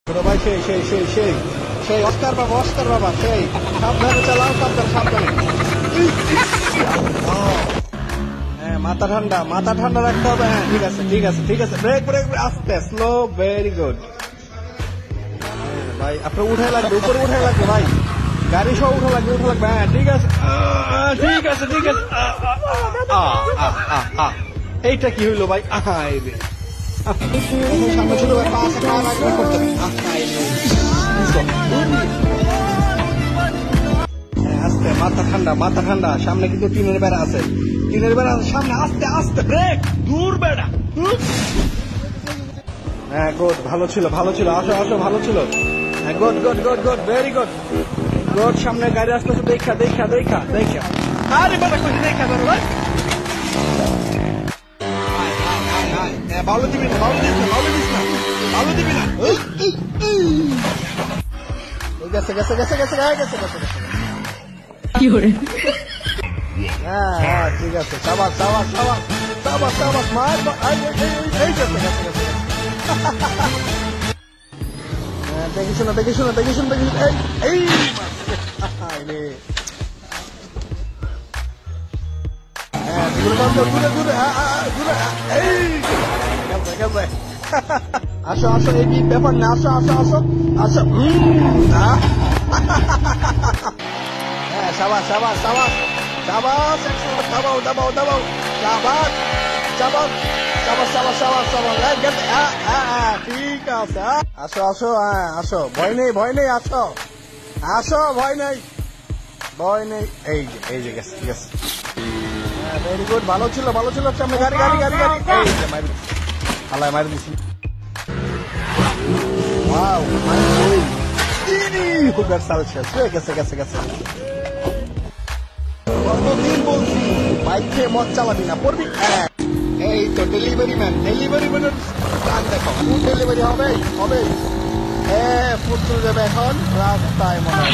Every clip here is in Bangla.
ছোট ভাই সেই সেই সেই সেই সেই অস্কার বাবা সেই সাবধানে চালাও, সাবধানে হ্যাঁ, মাথা ঠান্ডা রাখতে হবে। হ্যাঁ, ঠিক আছে ব্রেক আস্তে স্লো, ভেরি গুড। ভাই আপনার উঠে লাগবে, উপরে উঠে লাগবে ভাই, গাড়ি সহ উঠে লাগবে। হ্যাঁ ঠিক আছে এইটা কি হইলো ভাই? সামনে ছোট ভাই, পাশে কার রাখবে করতে হবে। আস্তে, মাথা ঠান্ডা। সামনে কিন্তু টিনের বেড়া আছে, সামনে। আস্তে ব্রেক, দূর বেড়া। হ্যাঁ গুড, ভালো ছিল। আসো ভালো ছিল। হ্যাঁ গুড, ভেরি গুড। সামনে গাড়ি আসতেছে, দেখা। আরে বাবা কই দেখা ধরো ভাই। বাউলো দিবি না। গেছে। কি করে? হ্যাঁ ঠিক আছে, সাবাস মার। এই গেছে। দেখি শোনো এই আসো এই ব্যাপার না। আসো হ্যাঁ, সাবাস ঠিক আছে। আসো ভয় নেই, আসো ভয় নেই। এই যে গেছে। ভেরি গুড, ভালো ছিল। সামনে গাড়ি। এই যে মারি দিছি। ওয়াও, হুগার সাল শেষ হয়ে গেছে। কতদিন বলছি বাইক খেয়ে মদ চালাবি না, পড়বি। এই তো ডেলিভারি ম্যানের গান দেখো। ফুড ডেলিভারি হবে। ফুড চলে যাবে এখন রাস্তায় মনে হয়।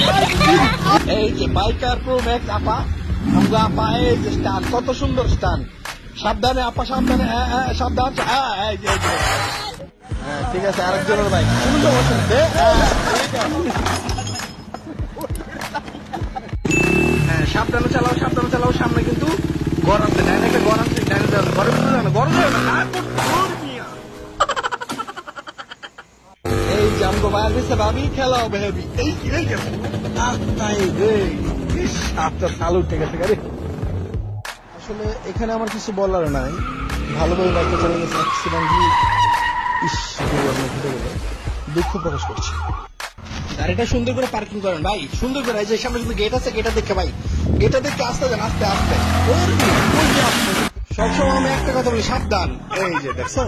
এই যে বাইকার প্রো ম্যাক্স আপা, এই যে স্টান, কত সুন্দর স্টান। সাবধানে আপা, সাবধান। হ্যাঁ ঠিক আছে, আরেকজনের বাইক সুন্দর বসেন। হ্যাঁ সাবধানে চালাও। সামনে কিন্তু ঘর আছে, একটা ঘর আছে, ঘরের ভিতরে গরম হয়ে না। এই যে আমগো বাইর দিচ্ছে ভাবি, খেলা হবে হেবি। এই গেছে আপনার সালুট, ঠিক আছে গাড়ি। আসলে এখানে আমার কিছু বলার নাই, ভালোভাবে বাইকটা চলে গেছে। অ্যাক্সিডেন্টলি দুঃখ প্রকাশ করছি। গাড়িটা সুন্দর করে পার্কিং করেন ভাই, সুন্দর করে। এই যে সামনে কিন্তু গেট আছে, গেটটা দেখে ভাই, আস্তে যান, আস্তে। সবসময় আমি একটা কথা বলি, সাবধান। এই যে দেখছো।